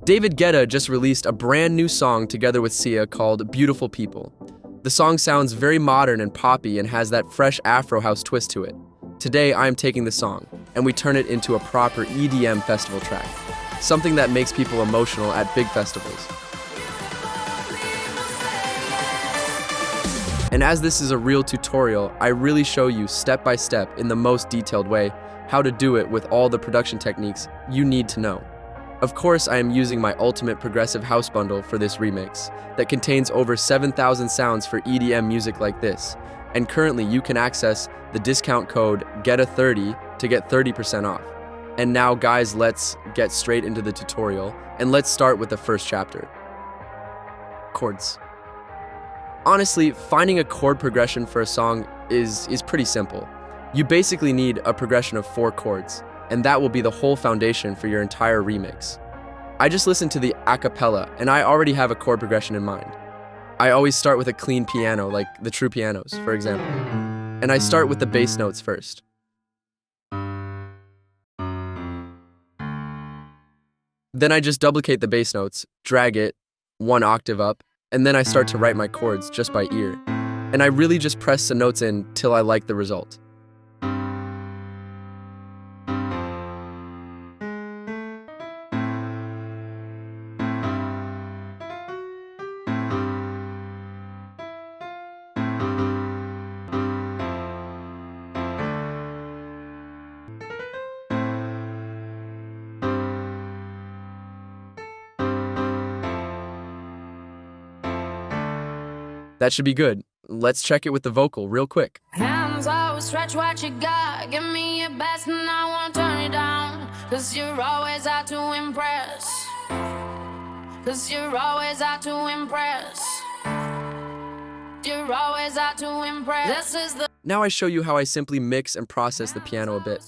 David Guetta just released a brand new song together with Sia called Beautiful People. The song sounds very modern and poppy and has that fresh Afro house twist to it. Today, I'm taking the song, and we turn it into a proper EDM festival track, something that makes people emotional at big festivals. And as this is a real tutorial, I really show you step by step in the most detailed way how to do it with all the production techniques you need to know. Of course, I am using my ultimate progressive house bundle for this remix that contains over 7,000 sounds for EDM music like this. And currently you can access the discount code GETA30 to get 30% off. And now guys, let's get straight into the tutorial and let's start with the first chapter. Chords. Honestly, finding a chord progression for a song is pretty simple. You basically need a progression of 4 chords, and that will be the whole foundation for your entire remix. I just listened to the a cappella, and I already have a chord progression in mind. I always start with a clean piano, like the true pianos, for example. And I start with the bass notes first. Then I just duplicate the bass notes, drag it 1 octave up, and then I start to write my chords just by ear. And I really just press the notes in till I like the result. That should be good. Let's check it with the vocal real quick. Hands always stretch what you got. Give me your best and I won't turn it down. Cause you're always out to impress. Cause you're always out to impress. You're always out to impress. This is the Now I show you how I simply mix and process the piano a bit.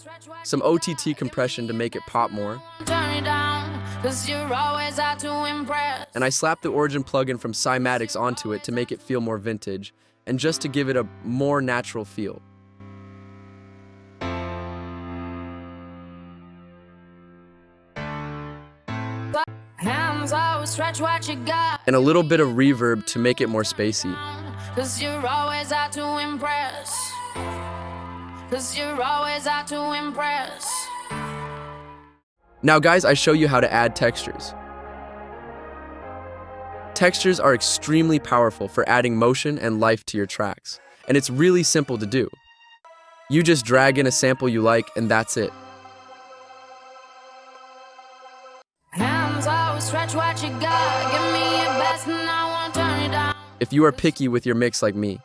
Some OTT compression to make it pop more. turn it down. Cause you're always out to impress. And I slap the origin plugin from Cymatics onto it to make it feel more vintage, and just to give it a more natural feel. Hands always stretch what you got. And a little bit of reverb to make it more spacey. Cause you're always out to impress. Cause you're always out to impress. Now guys, I show you how to add textures. Textures are extremely powerful for adding motion and life to your tracks, and it's really simple to do. You just drag in a sample you like, and that's it. Hands always stretch what you got. Give me your best and I won't turn it down. If you are picky with your mix like me,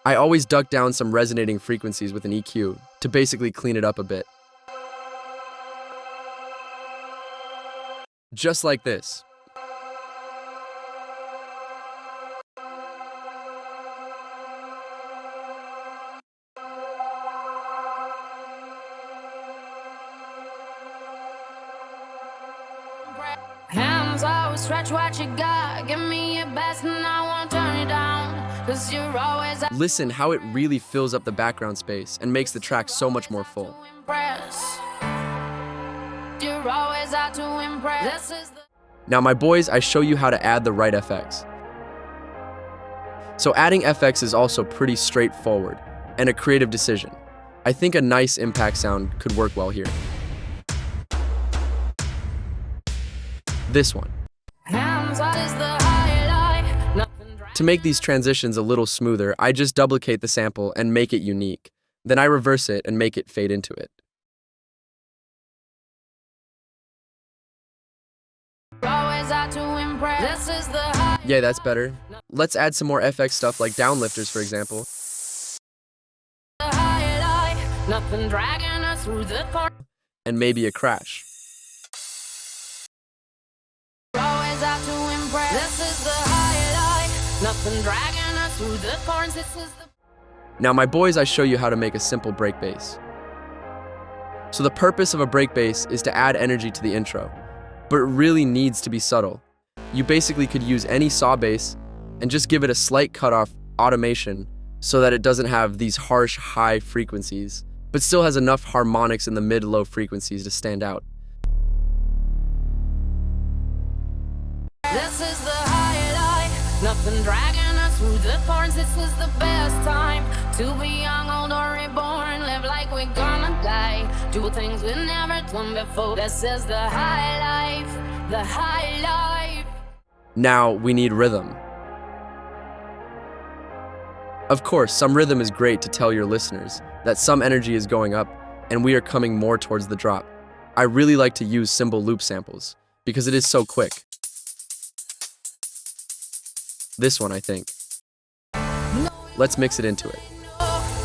I always duck down some resonating frequencies with an EQ to basically clean it up a bit. Just like this. Hands always stretch what you got. Give me your best and I won't turn it down. Cause you're always out Listen how it really fills up the background space and makes the track so much more full. to impress. You're always out to impress. This is the Now my boys, I show you how to add the right FX. So adding FX is also pretty straightforward and a creative decision. I think a nice impact sound could work well here. This one. hands out is the highlight. Nothing dry. To make these transitions a little smoother, I just duplicate the sample and make it unique. Then I reverse it and make it fade into it. Always out to impress. This is the high. Yeah, that's better. Let's add some more FX stuff like downlifters, for example. The highlight. Nothing dragging us through the corner. And maybe a crash. Always out to impress. This is the highlight. Nothing dragging us through the thorns. This is the Now my boys, I show you how to make a simple break bass. So the purpose of a break bass is to add energy to the intro, but it really needs to be subtle. You basically could use any saw bass and just give it a slight cutoff automation so that it doesn't have these harsh high frequencies, but still has enough harmonics in the mid-low frequencies to stand out. This is the highlight. Nothing dragging us through the thorns. This is the best time to be young, old, or reborn. Live like we're gonna die. Do things we never done before. This is the high life. The high life. Now we need rhythm. Of course, some rhythm is great to tell your listeners that some energy is going up and we are coming more towards the drop. I really like to use cymbal loop samples because it is so quick. This one, I think. Let's mix it into it.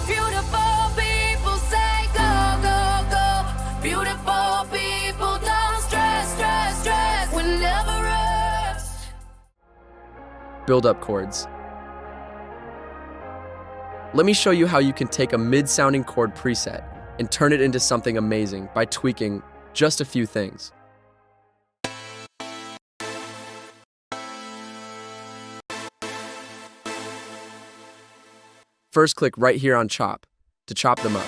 Beautiful people say go, go, go. Beautiful people don't stress, stress, stress. We never rest. Buildup chords. Let me show you how you can take a mid-sounding chord preset and turn it into something amazing by tweaking just a few things. First, click right here on Chop to chop them up.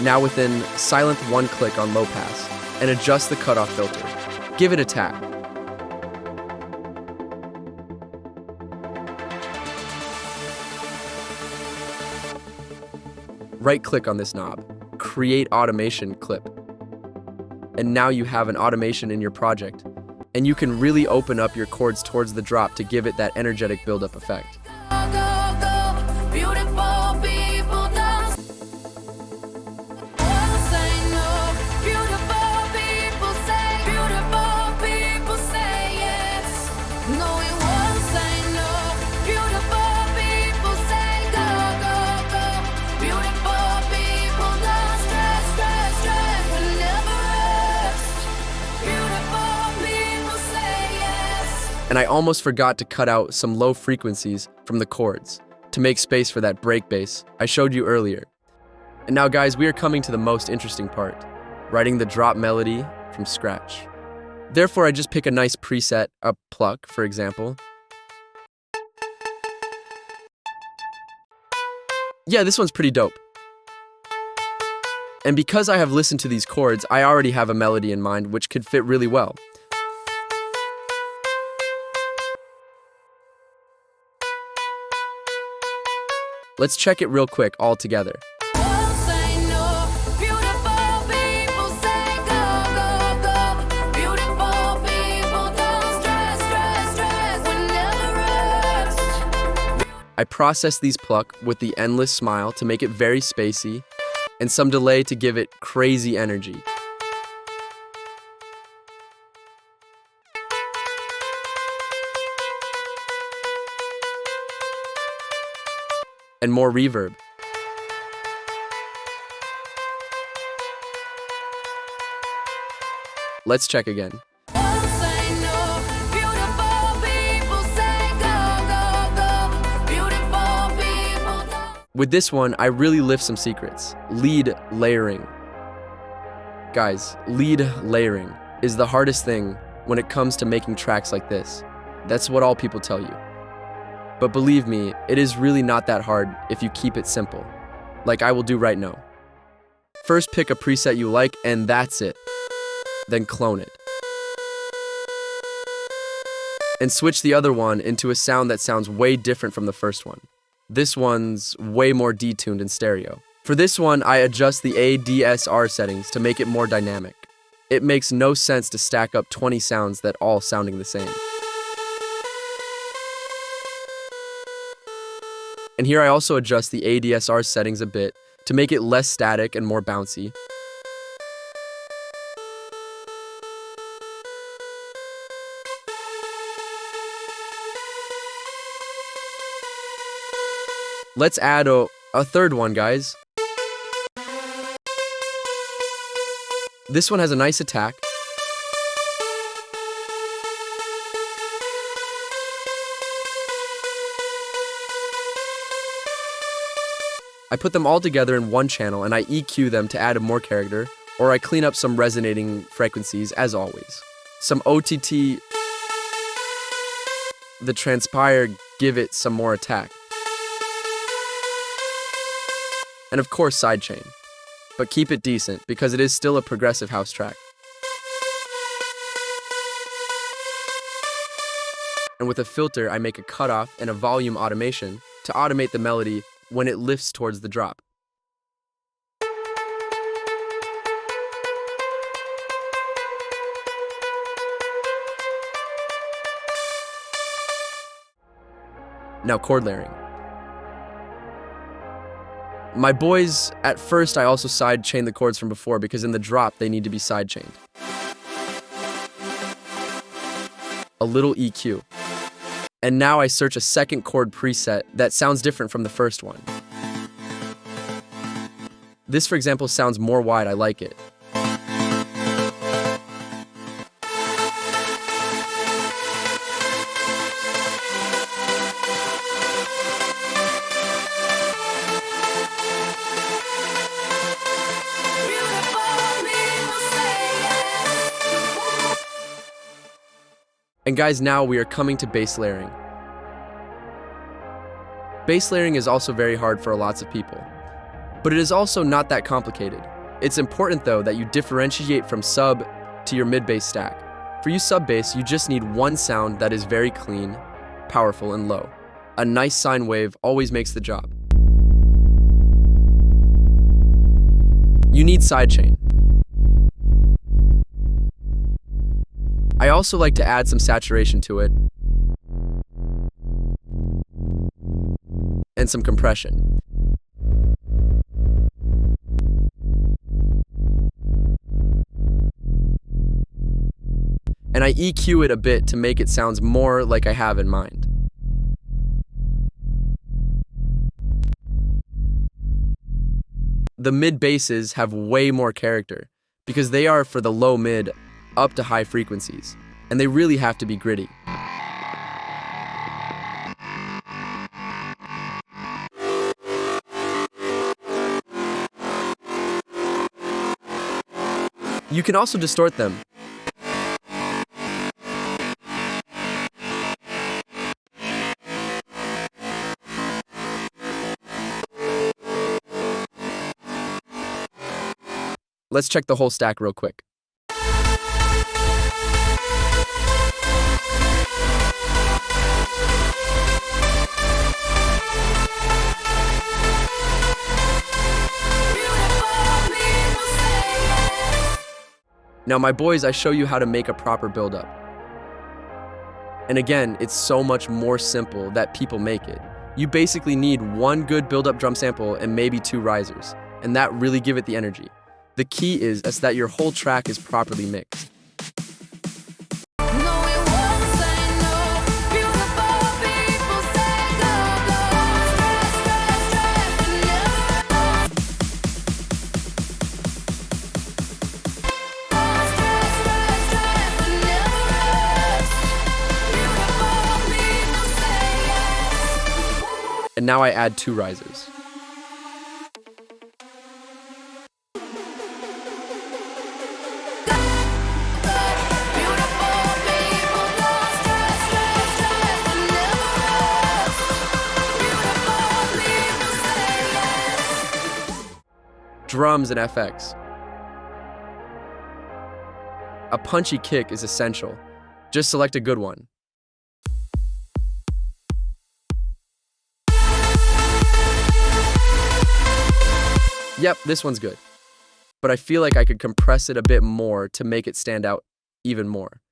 Now within Silent, one click on Low Pass and adjust the cutoff filter. Give it a tap. Right-click on this knob, Create Automation Clip. And now you have an automation in your project, and you can really open up your chords towards the drop to give it that energetic build-up effect. And I almost forgot to cut out some low frequencies from the chords to make space for that break bass I showed you earlier. And now guys, we are coming to the most interesting part, writing the drop melody from scratch. Therefore, I just pick a nice preset, a pluck, for example. Yeah, this one's pretty dope. And because I have listened to these chords, I already have a melody in mind which could fit really well. Let's check it real quick all together. I process these pluck with the endless smile to make it very spacey, and some delay to give it crazy energy. And more reverb. Let's check again. With this one, I really lift some secrets. Lead layering. Guys, lead layering is the hardest thing when it comes to making tracks like this. That's what all people tell you. But believe me, it is really not that hard if you keep it simple, like I will do right now. First, pick a preset you like, and that's it. Then clone it. And switch the other one into a sound that sounds way different from the first one. This one's way more detuned in stereo. For this one, I adjust the ADSR settings to make it more dynamic. It makes no sense to stack up 20 sounds that all sounding the same. And here I also adjust the ADSR settings a bit to make it less static and more bouncy. Let's add a third one, guys. This one has a nice attack. I put them all together in one channel and I EQ them to add more character, or I clean up some resonating frequencies as always. Some OTT, the transpire, give it some more attack. And of course sidechain, but keep it decent because it is still a progressive house track. And with a filter, I make a cutoff and a volume automation to automate the melody when it lifts towards the drop. Now, chord layering. My boys, at first I also side-chain the chords from before because in the drop they need to be side-chained. A little EQ. And now I search a second chord preset that sounds different from the first one. This, for example, sounds more wide. I like it. And guys, now we are coming to bass layering. Bass layering is also very hard for lots of people, but it is also not that complicated. It's important though that you differentiate from sub to your mid-bass stack. For you sub bass, you just need one sound that is very clean, powerful, and low. A nice sine wave always makes the job. You need sidechain. I also like to add some saturation to it and some compression. And I EQ it a bit to make it sound more like I have in mind. The mid basses have way more character because they are for the low mid up to high frequencies, and they really have to be gritty. You can also distort them. Let's check the whole stack real quick. Now, my boys, I show you how to make a proper build-up. And again, it's so much more simple that people make it. You basically need one good build-up drum sample and maybe 2 risers, and that really give it the energy. The key is that your whole track is properly mixed. And now I add 2 risers. Drums and FX. A punchy kick is essential. Just select a good one. Yep, this one's good. But I feel like I could compress it a bit more to make it stand out even more.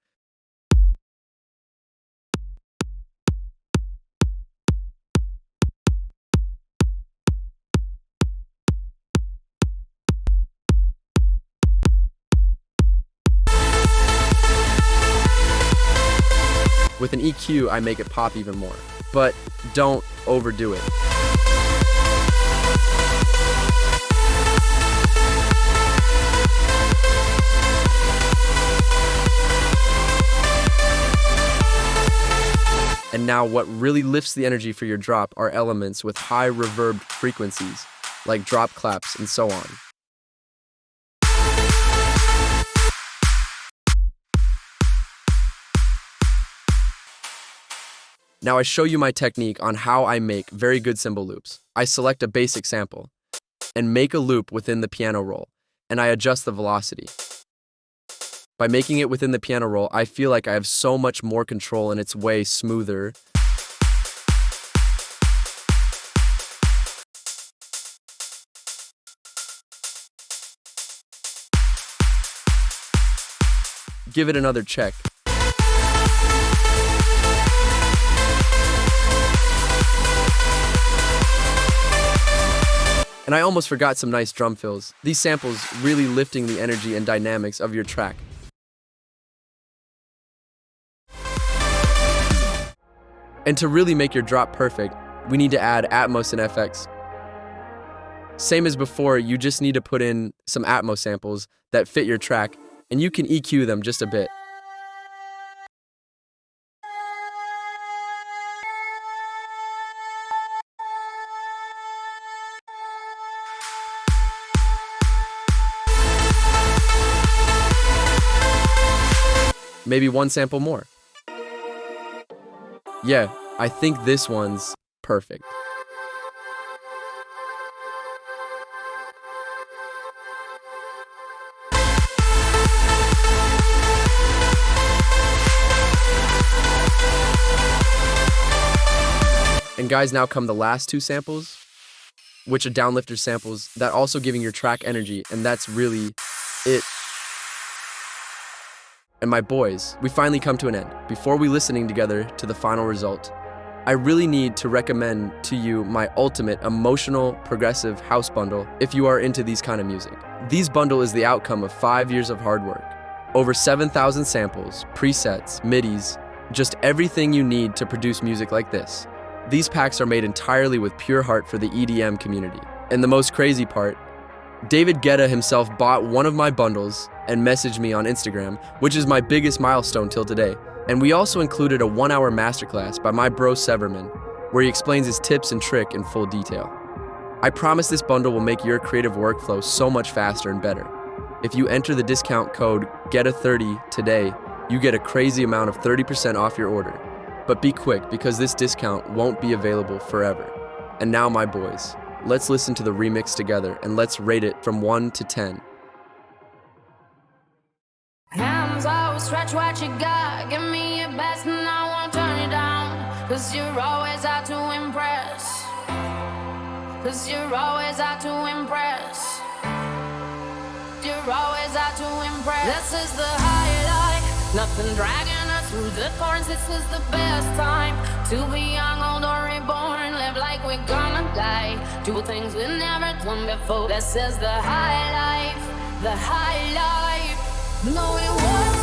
With an EQ, I make it pop even more. But don't overdo it. And now what really lifts the energy for your drop are elements with high reverb frequencies, like drop claps and so on. Now I show you my technique on how I make very good cymbal loops. I select a basic sample and make a loop within the piano roll, and I adjust the velocity. By making it within the piano roll, I feel like I have so much more control and it's way smoother. Give it another check. And I almost forgot some nice drum fills. These samples really lifting the energy and dynamics of your track. And to really make your drop perfect, we need to add Atmos and FX. Same as before, you just need to put in some Atmos samples that fit your track, and you can EQ them just a bit. Maybe one sample more. Yeah, I think this one's perfect. And guys, now come the last two samples, which are downlifter samples that also giving your track energy, and that's really it. And my boys, we finally come to an end. Before we listening together to the final result, I really need to recommend to you my ultimate emotional progressive house bundle if you are into these kind of music. These bundle is the outcome of 5 years of hard work. Over 7,000 samples, presets, MIDIs, just everything you need to produce music like this. These packs are made entirely with pure heart for the EDM community. And the most crazy part, David Guetta himself bought one of my bundles and messaged me on Instagram, which is my biggest milestone till today. And we also included a 1-hour masterclass by my bro Severman, where he explains his tips and trick in full detail. I promise this bundle will make your creative workflow so much faster and better. If you enter the discount code GETA30 today, you get a crazy amount of 30% off your order. But be quick because this discount won't be available forever. And now my boys, let's listen to the remix together and let's rate it from 1 to 10. Hands out, stretch what you got. Give me your best and I won't turn it down. Cause you're always out to impress. Cause you're always out to impress. You're always out to impress. This is the highlight. Nothing dragging us through the thorns. This is the best time to be young, old or reborn. Live like we're gonna die. Do things we never done before. This is the high life. The high life. No, it was